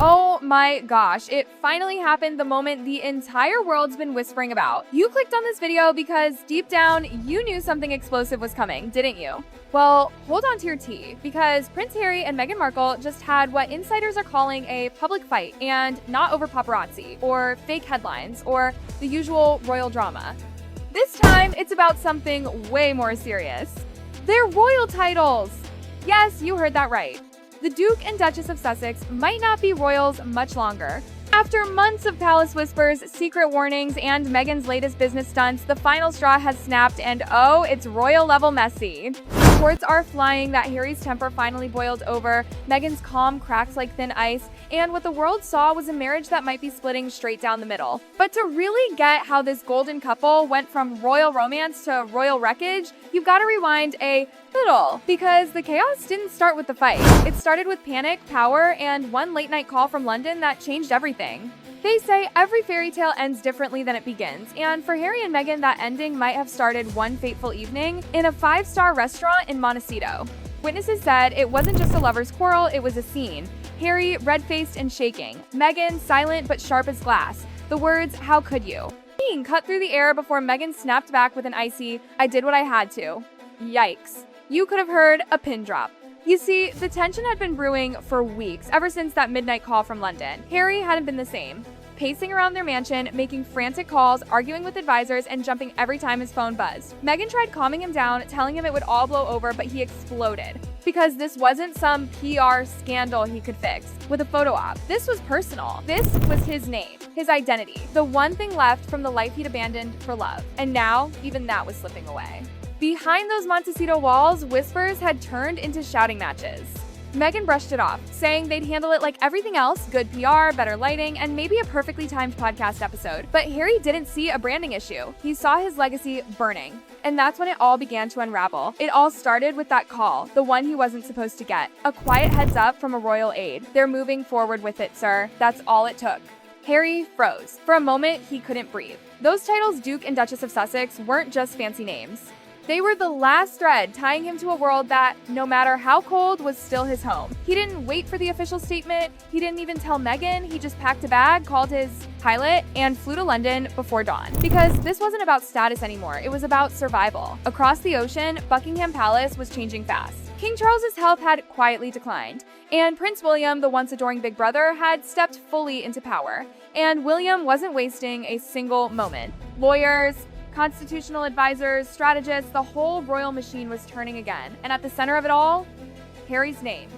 Oh my gosh, it finally happened, the moment the entire world's been whispering about. You clicked on this video because deep down, you knew something explosive was coming, didn't you? Well, hold on to your tea, because Prince Harry and Meghan Markle just had what insiders are calling a public fight, and not over paparazzi, or fake headlines, or the usual royal drama. This time, it's about something way more serious. Their royal titles! Yes, you heard that right. The Duke and Duchess of Sussex might not be royals much longer. After months of palace whispers, secret warnings, and Meghan's latest business stunts, the final straw has snapped, and oh, it's royal-level messy. Reports are flying that Harry's temper finally boiled over, Meghan's calm cracks like thin ice, and what the world saw was a marriage that might be splitting straight down the middle. But to really get how this golden couple went from royal romance to royal wreckage, you've got to rewind a little, because the chaos didn't start with the fight. It started with panic, power, and one late-night call from London that changed everything. They say every fairy tale ends differently than it begins, and for Harry and Meghan, that ending might have started one fateful evening in a 5-star restaurant in Montecito. Witnesses said it wasn't just a lover's quarrel, it was a scene. Harry, red-faced and shaking. Meghan, silent but sharp as glass. The words, "How could you?" being cut through the air before Meghan snapped back with an icy, "I did what I had to." Yikes. You could have heard a pin drop. You see, the tension had been brewing for weeks, ever since that midnight call from London. Harry hadn't been the same. Pacing around their mansion, making frantic calls, arguing with advisors, and jumping every time his phone buzzed. Meghan tried calming him down, telling him it would all blow over, but he exploded. Because this wasn't some PR scandal he could fix with a photo op. This was personal. This was his name, his identity, the one thing left from the life he'd abandoned for love. And now, even that was slipping away. Behind those Montecito walls, whispers had turned into shouting matches. Meghan brushed it off, saying they'd handle it like everything else, good PR, better lighting, and maybe a perfectly timed podcast episode. But Harry didn't see a branding issue. He saw his legacy burning. And that's when it all began to unravel. It all started with that call, the one he wasn't supposed to get. A quiet heads up from a royal aide. "They're moving forward with it, sir." That's all it took. Harry froze. For a moment, he couldn't breathe. Those titles, Duke and Duchess of Sussex, weren't just fancy names. They were the last thread tying him to a world that, no matter how cold, was still his home. He didn't wait for the official statement. He didn't even tell Meghan. He just packed a bag, called his pilot, and flew to London before dawn. Because this wasn't about status anymore. It was about survival. Across the ocean, Buckingham Palace was changing fast. King Charles's health had quietly declined, and Prince William, the once adoring big brother, had stepped fully into power. And William wasn't wasting a single moment. Lawyers, constitutional advisors, strategists, the whole royal machine was turning again. And at the center of it all, Harry's name,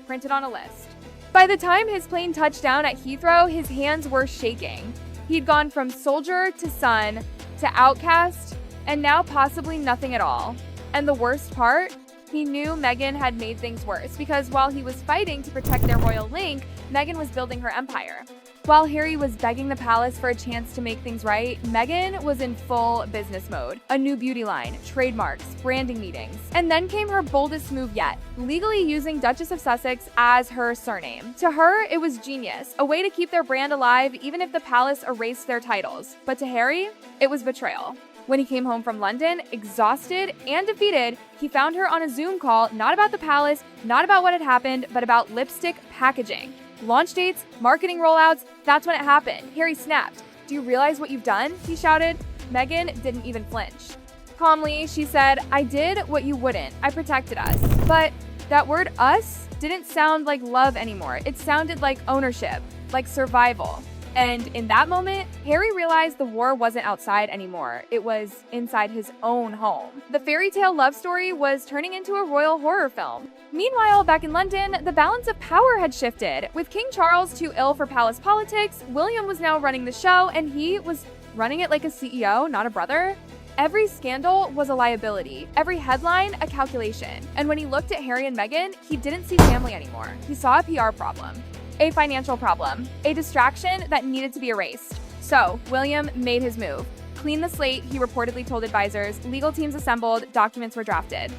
printed on a list. By the time his plane touched down at Heathrow, his hands were shaking. He'd gone from soldier to son to outcast, and now possibly nothing at all. And the worst part? He knew Meghan had made things worse, because while he was fighting to protect their royal link, Meghan was building her empire. While Harry was begging the palace for a chance to make things right, Meghan was in full business mode. A new beauty line, trademarks, branding meetings. And then came her boldest move yet, legally using Duchess of Sussex as her surname. To her, it was genius, a way to keep their brand alive even if the palace erased their titles. But to Harry, it was betrayal. When he came home from London, exhausted and defeated, he found her on a Zoom call, not about the palace, not about what had happened, but about lipstick packaging. Launch dates, marketing rollouts, that's when it happened. Harry snapped. "Do you realize what you've done?" he shouted. Meghan didn't even flinch. Calmly, she said, "I did what you wouldn't. I protected us." But that word "us" didn't sound like love anymore. It sounded like ownership, like survival. And in that moment, Harry realized the war wasn't outside anymore. It was inside his own home. The fairy tale love story was turning into a royal horror film. Meanwhile, back in London, the balance of power had shifted. With King Charles too ill for palace politics, William was now running the show, and he was running it like a CEO, not a brother. Every scandal was a liability, every headline a calculation. And when he looked at Harry and Meghan, he didn't see family anymore. He saw a PR problem. A financial problem, a distraction that needed to be erased. So, William made his move. Clean the slate, he reportedly told advisors. Legal teams assembled, documents were drafted.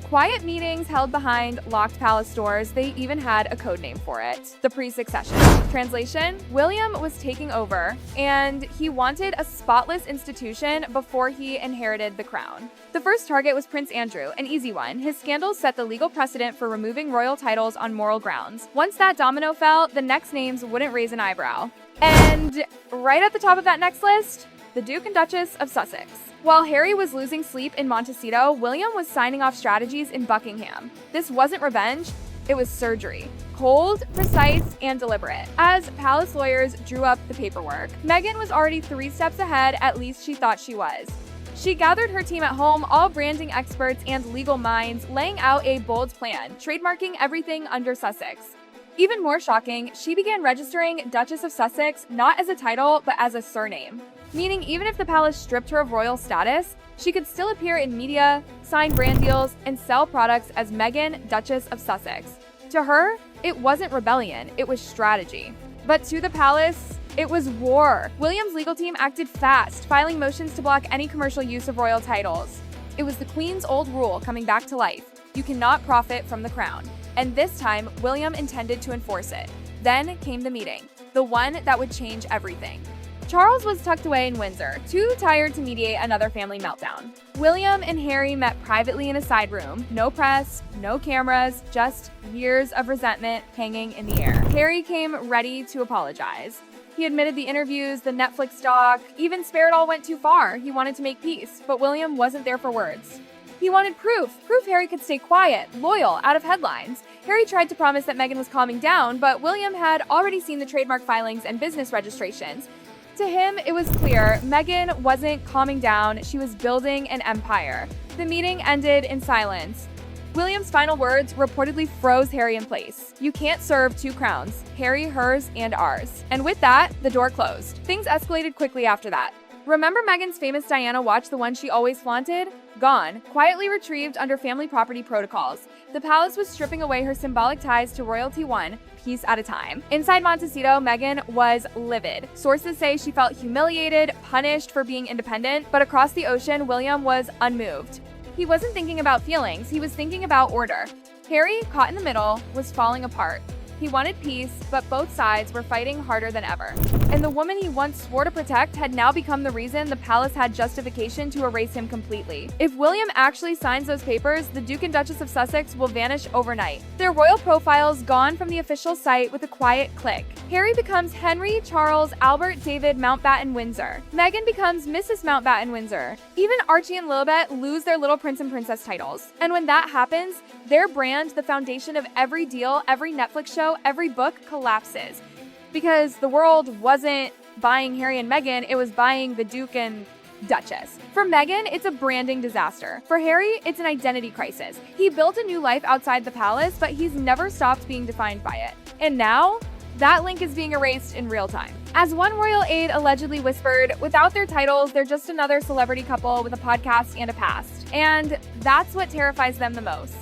Quiet meetings held behind locked palace doors. They even had a code name for it: the pre-succession. Translation: William was taking over, and he wanted a spotless institution before he inherited the crown. The first target was Prince Andrew, an easy one. His scandals set the legal precedent for removing royal titles on moral grounds. Once that domino fell, the next names wouldn't raise an eyebrow. And right at the top of that next list, the Duke and Duchess of Sussex. While Harry was losing sleep in Montecito, William was signing off strategies in Buckingham. This wasn't revenge, it was surgery. Cold, precise, and deliberate. As palace lawyers drew up the paperwork, Meghan was already 3 steps ahead, at least she thought she was. She gathered her team at home, all branding experts and legal minds, laying out a bold plan, trademarking everything under Sussex. Even more shocking, she began registering Duchess of Sussex not as a title, but as a surname. Meaning even if the palace stripped her of royal status, she could still appear in media, sign brand deals, and sell products as Meghan, Duchess of Sussex. To her, it wasn't rebellion, it was strategy. But to the palace, it was war. William's legal team acted fast, filing motions to block any commercial use of royal titles. It was the Queen's old rule coming back to life: you cannot profit from the crown. And this time, William intended to enforce it. Then came the meeting, the one that would change everything. Charles was tucked away in Windsor, too tired to mediate another family meltdown. William and Harry met privately in a side room. No press, no cameras, just years of resentment hanging in the air. Harry came ready to apologize. He admitted the interviews, the Netflix doc, even spared all went too far. He wanted to make peace, but William wasn't there for words. He wanted proof Harry could stay quiet, loyal, out of headlines. Harry tried to promise that Meghan was calming down, but William had already seen the trademark filings and business registrations. To him, it was clear Meghan wasn't calming down, she was building an empire. The meeting ended in silence. William's final words reportedly froze Harry in place. You can't serve 2 crowns, Harry, hers, and ours. And with that, the door closed. Things escalated quickly after that. Remember Meghan's famous Diana watch, the one she always flaunted? Gone, quietly retrieved under family property protocols. The palace was stripping away her symbolic ties to royalty one piece at a time. Inside Montecito, Meghan was livid. Sources say she felt humiliated, punished for being independent, but across the ocean, William was unmoved. He wasn't thinking about feelings, he was thinking about order. Harry, caught in the middle, was falling apart. He wanted peace, but both sides were fighting harder than ever. And the woman he once swore to protect had now become the reason the palace had justification to erase him completely. If William actually signs those papers, the Duke and Duchess of Sussex will vanish overnight. Their royal profiles gone from the official site with a quiet click. Harry becomes Henry, Charles, Albert, David, Mountbatten, Windsor. Meghan becomes Mrs. Mountbatten, Windsor. Even Archie and Lilibet lose their little prince and princess titles. And when that happens, their brand, the foundation of every deal, every Netflix show, every book, collapses. Because the world wasn't buying Harry and Meghan, it was buying the Duke and Duchess. For Meghan, it's a branding disaster. For Harry, it's an identity crisis. He built a new life outside the palace, but he's never stopped being defined by it. And now, that link is being erased in real time. As one royal aide allegedly whispered, without their titles, they're just another celebrity couple with a podcast and a past. And that's what terrifies them the most.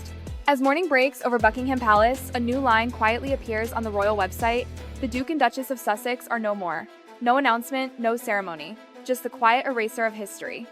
As morning breaks over Buckingham Palace, a new line quietly appears on the royal website: the Duke and Duchess of Sussex are no more. No announcement, no ceremony, just the quiet eraser of history.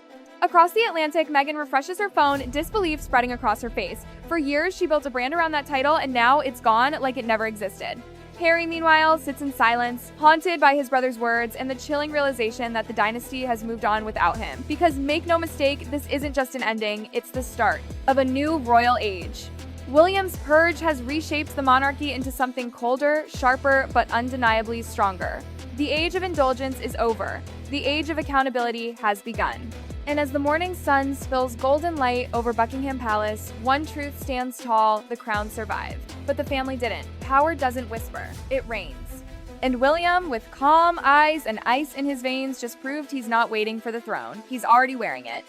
Across the Atlantic, Meghan refreshes her phone, disbelief spreading across her face. For years, she built a brand around that title, and now it's gone like it never existed. Harry, meanwhile, sits in silence, haunted by his brother's words and the chilling realization that the dynasty has moved on without him. Because make no mistake, this isn't just an ending, it's the start of a new royal age. William's purge has reshaped the monarchy into something colder, sharper, but undeniably stronger. The age of indulgence is over. The age of accountability has begun. And as the morning sun spills golden light over Buckingham Palace, one truth stands tall: the crown survived. But the family didn't. Power doesn't whisper, it reigns. And William, with calm eyes and ice in his veins, just proved he's not waiting for the throne. He's already wearing it.